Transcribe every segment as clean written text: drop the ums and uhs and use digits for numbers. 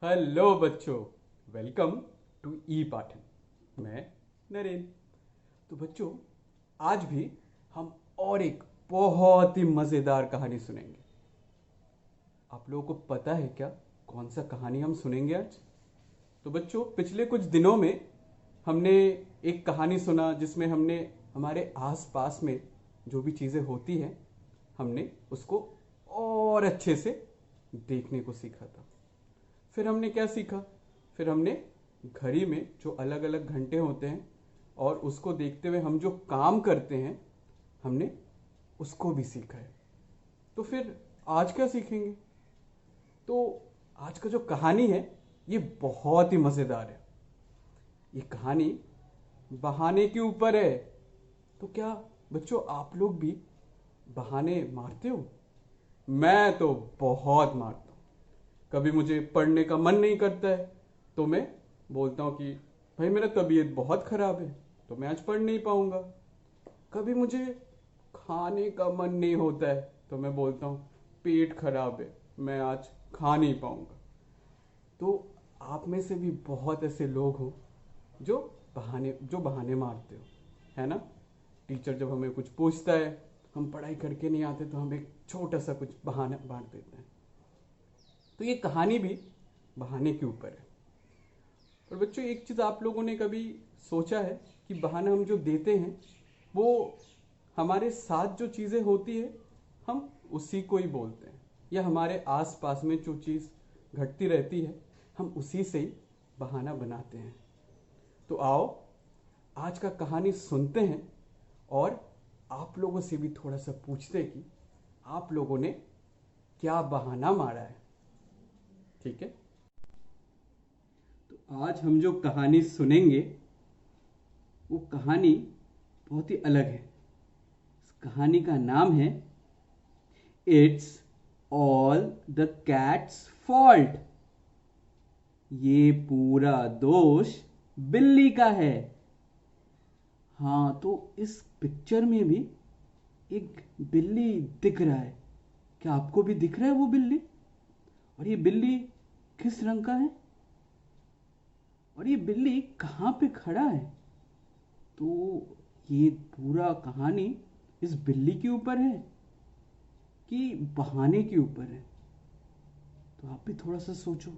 Hello बच्चों, welcome to ई पाठन। मैं नरेन। तो बच्चों, आज भी हम और एक बहुत ही मज़ेदार कहानी सुनेंगे। आप लोगों को पता है क्या कौन सा कहानी हम सुनेंगे आज? तो बच्चों, पिछले कुछ दिनों में हमने एक कहानी सुना जिसमें हमने हमारे आस पास में जो भी चीज़ें होती हैं हमने उसको और अच्छे से देखने को सीखा था। फिर हमने क्या सीखा? फिर हमने घड़ी में जो अलग अलग घंटे होते हैं और उसको देखते हुए हम जो काम करते हैं हमने उसको भी सीखा है। तो फिर आज क्या सीखेंगे? तो आज का जो कहानी है ये बहुत ही मज़ेदार है। ये कहानी बहाने के ऊपर है। तो क्या बच्चों आप लोग भी बहाने मारते हो? मैं तो बहुत मारता हूँ। कभी मुझे पढ़ने का मन नहीं करता है तो मैं बोलता हूँ कि भाई मेरा तबीयत बहुत ख़राब है तो मैं आज पढ़ नहीं पाऊँगा। कभी मुझे खाने का मन नहीं होता है तो मैं बोलता हूँ पेट खराब है, मैं आज खा नहीं पाऊँगा। तो आप में से भी बहुत ऐसे लोग हो जो बहाने मारते हो, है ना? टीचर जब हमें कुछ पूछता है, हम पढ़ाई करके नहीं आते तो हम एक छोटा सा कुछ बहाना मार देते हैं। तो ये कहानी भी बहाने के ऊपर है। और बच्चों, एक चीज़ आप लोगों ने कभी सोचा है कि बहाना हम जो देते हैं वो हमारे साथ जो चीज़ें होती है हम उसी को ही बोलते हैं, या हमारे आस पास में जो चीज़ घटती रहती है हम उसी से ही बहाना बनाते हैं। तो आओ आज का कहानी सुनते हैं और आप लोगों से भी थोड़ा सा पूछते हैं कि आप लोगों ने क्या बहाना मारा है। ठीक है? तो आज हम जो कहानी सुनेंगे वो कहानी बहुत ही अलग है। इस कहानी का नाम है it's all the cat's fault. ये पूरा दोष बिल्ली का है। हाँ, तो इस पिक्चर में भी एक बिल्ली दिख रहा है। क्या आपको भी दिख रहा है वो बिल्ली? और ये बिल्ली किस रंग का है? और ये बिल्ली कहाँ पे खड़ा है? तो ये पूरा कहानी इस बिल्ली के ऊपर है कि बहाने के ऊपर है? तो आप भी थोड़ा सा सोचो।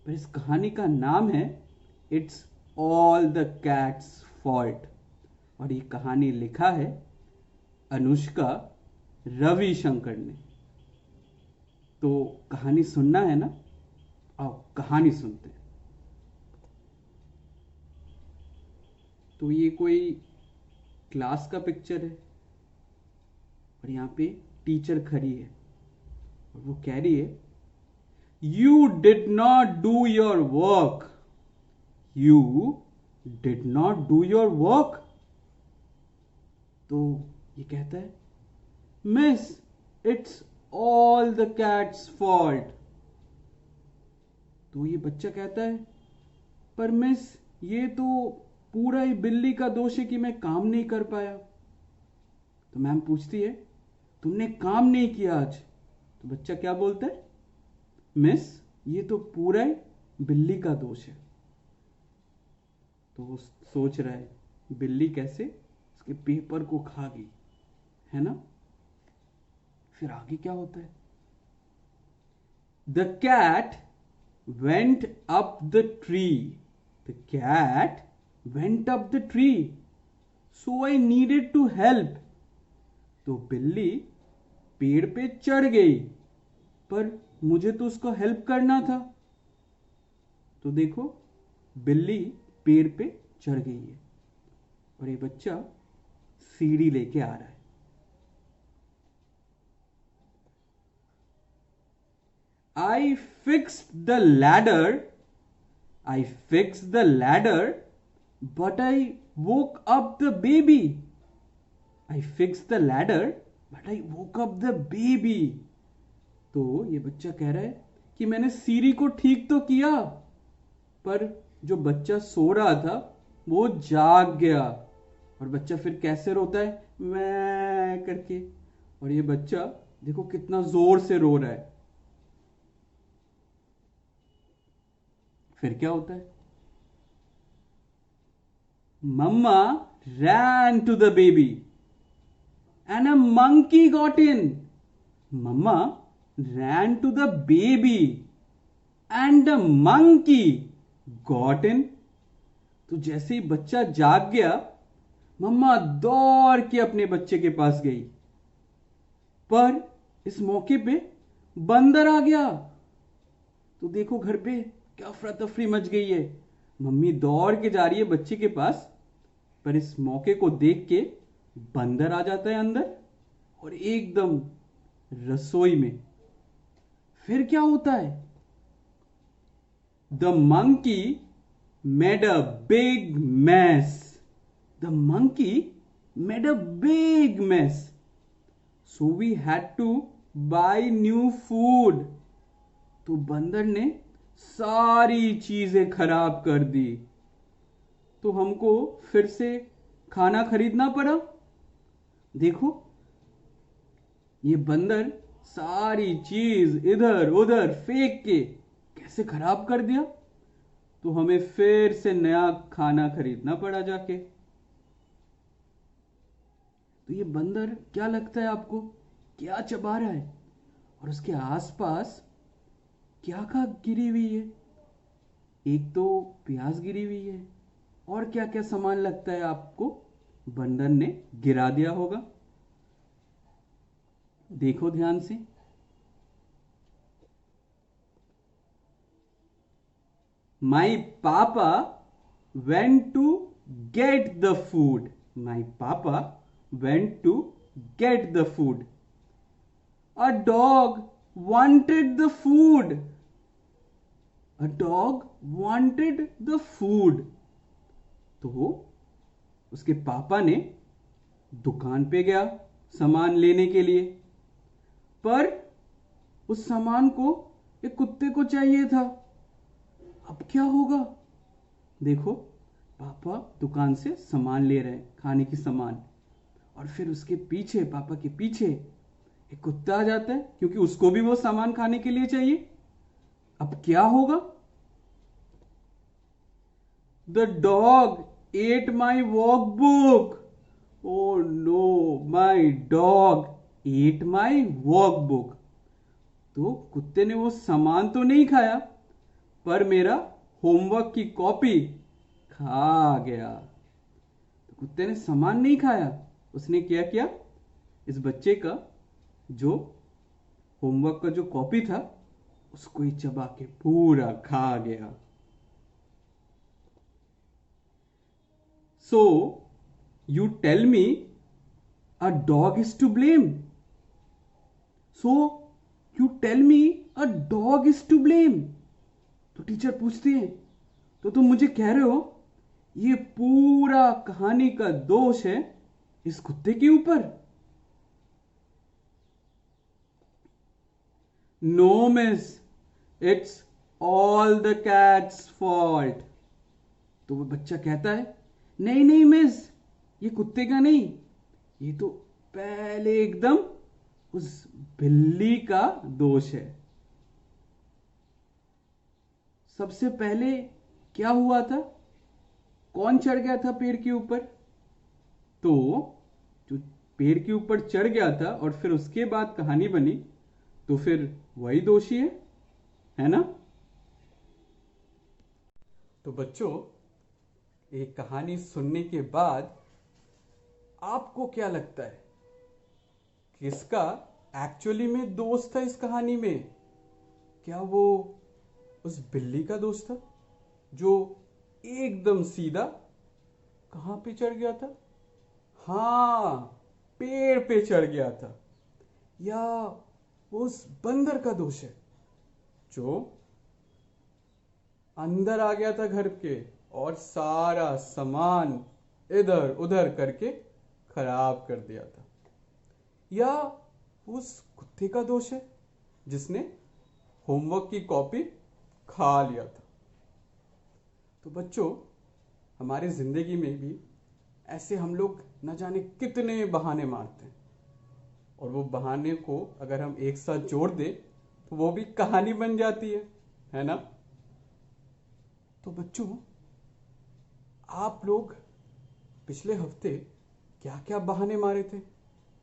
पर इस कहानी का नाम है it's all the cat's fault. और ये कहानी लिखा है अनुष्का रविशंकर ने। तो कहानी सुनना है ना? आओ कहानी सुनते हैं। तो ये कोई क्लास का पिक्चर है और यहाँ पे टीचर खड़ी है और वो कह रही है you did not do your work. You did not do your work. तो ये कहता है miss it's all the cat's fault. तो ये बच्चा कहता है पर मिस ये तो पूरा ही बिल्ली का दोष है कि मैं काम नहीं कर पाया। तो मैम पूछती है तुमने काम नहीं किया आज? तो बच्चा क्या बोलता है मिस ये तो पूरा ही बिल्ली का दोष है। तो वो सोच रहा है बिल्ली कैसे उसके पेपर को खा गई, है ना? फिर आगे क्या होता है? The cat went up the tree. The cat went up the tree so I needed to help. तो बिल्ली पेड़ पे चढ़ गई पर मुझे तो उसको हेल्प करना था। तो देखो बिल्ली पेड़ पे चढ़ गई है और ये बच्चा सीढ़ी लेके आ रहा है। I fix the ladder. I fix the ladder but I woke up the baby. I fix the ladder but I woke up the baby. तो ये बच्चा कह रहा है कि मैंने सीढ़ी को ठीक तो किया पर जो बच्चा सो रहा था वो जाग गया। और बच्चा फिर कैसे रोता है मैं करके। और ये बच्चा देखो कितना जोर से रो रहा है। फिर क्या होता है? मम्मा ran to the baby and a monkey got in. Mama ran to the baby and a monkey got in. तो जैसे ही बच्चा जाग गया, मम्मा दौड़ के अपने बच्चे के पास गई, पर इस मौके पे बंदर आ गया। तो देखो घर पे क्या अफरा तफरी मच गई है। मम्मी दौड़ के जा रही है बच्चे के पास, पर इस मौके को देख के बंदर आ जाता है अंदर और एकदम रसोई में। फिर क्या होता है? The monkey made a big mess. The monkey made a big mess, so we had to buy new food. तो बंदर ने सारी चीजें खराब कर दी, तो हमको फिर से खाना खरीदना पड़ा। देखो ये बंदर सारी चीज इधर उधर फेंक के कैसे खराब कर दिया, तो हमें फिर से नया खाना खरीदना पड़ा जाके। तो ये बंदर क्या लगता है आपको, क्या चबा रहा है और उसके आसपास क्या क्या गिरी हुई है? एक तो प्याज गिरी हुई है, और क्या क्या सामान लगता है आपको बंदर ने गिरा दिया होगा? देखो ध्यान से। My papa went to get the food. My papa went to get the food. A dog wanted the food. A dog wanted the food. तो उसके पापा ने दुकान पे गया सामान लेने के लिए, पर उस सामान को एक कुत्ते को चाहिए था। अब क्या होगा? देखो पापा दुकान से सामान ले रहे हैं, खाने की सामान, और फिर उसके पीछे, पापा के पीछे एक कुत्ता आ जाता है, क्योंकि उसको भी वो सामान खाने के लिए चाहिए। अब क्या होगा? The dog ate my walk book. Oh no, my dog ate my walk book. तो कुत्ते ने वो सामान तो नहीं खाया, पर मेरा होमवर्क की कॉपी खा गया। तो कुत्ते ने सामान नहीं खाया, उसने क्या किया, इस बच्चे का जो होमवर्क का जो कॉपी था उसको ही चबा के पूरा खा गया। So you tell me a dog is to blame. So you tell me a dog is to blame. तो टीचर पूछते हैं, तो तुम मुझे कह रहे हो ये पूरा कहानी का दोष है इस कुत्ते के ऊपर? No miss, it's all the cat's fault. तो वो बच्चा कहता है, नहीं नहीं मिस, ये कुत्ते का नहीं, ये तो पहले एकदम उस बिल्ली का दोष है। सबसे पहले क्या हुआ था? कौन चढ़ गया था पेड़ के ऊपर? तो जो पेड़ के ऊपर चढ़ गया था और फिर उसके बाद कहानी बनी, तो फिर वही दोषी है ना? तो बच्चों, एक कहानी सुनने के बाद आपको क्या लगता है, किसका एक्चुअली में दोष था इस कहानी में? क्या वो उस बिल्ली का दोष था जो एकदम सीधा कहां पे चढ़ गया था? हाँ, पेड़ पे चढ़ गया था। या उस बंदर का दोष है जो अंदर आ गया था घर के और सारा सामान इधर उधर करके खराब कर दिया था? या उस कुत्ते का दोष है जिसने होमवर्क की कॉपी खा लिया था? तो बच्चों, हमारी जिंदगी में भी ऐसे हम लोग न जाने कितने बहाने मारते हैं, और वो बहाने को अगर हम एक साथ जोड़ दें तो वो भी कहानी बन जाती है ना? तो बच्चों, आप लोग पिछले हफ्ते क्या क्या बहाने मारे थे?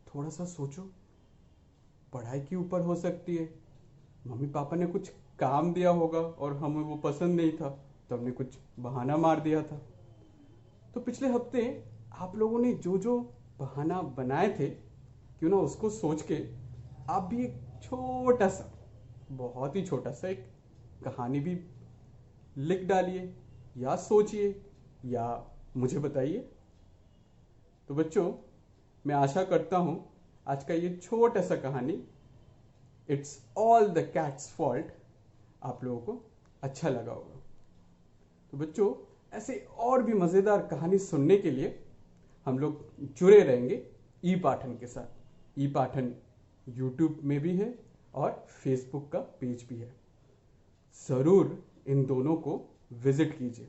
थोड़ा सा सोचो। पढ़ाई के ऊपर हो सकती है, मम्मी पापा ने कुछ काम दिया होगा और हमें वो पसंद नहीं था, तो हमने कुछ बहाना मार दिया था। तो पिछले हफ्ते आप लोगों ने जो जो बहाना बनाए थे, क्यों ना उसको सोच के आप भी एक छोटा सा, बहुत ही छोटा सा एक कहानी भी लिख डालिए, या सोचिए, या मुझे बताइए। तो बच्चों, मैं आशा करता हूं आज का ये छोटा सा कहानी it's all the cat's fault आप लोगों को अच्छा लगा होगा। तो बच्चों, ऐसे और भी मज़ेदार कहानी सुनने के लिए हम लोग जुड़े रहेंगे ई पाठन के साथ। ई पाठन यूट्यूब में भी है और फेसबुक का पेज भी है। ज़रूर इन दोनों को विजिट कीजिए।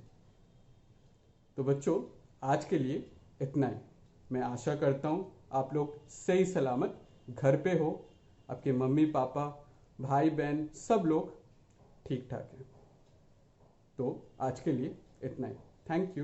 तो बच्चों, आज के लिए इतना ही। मैं आशा करता हूँ आप लोग सही सलामत घर पे हो, आपके मम्मी पापा भाई बहन सब लोग ठीक ठाक हैं। तो आज के लिए इतना ही। Thank you.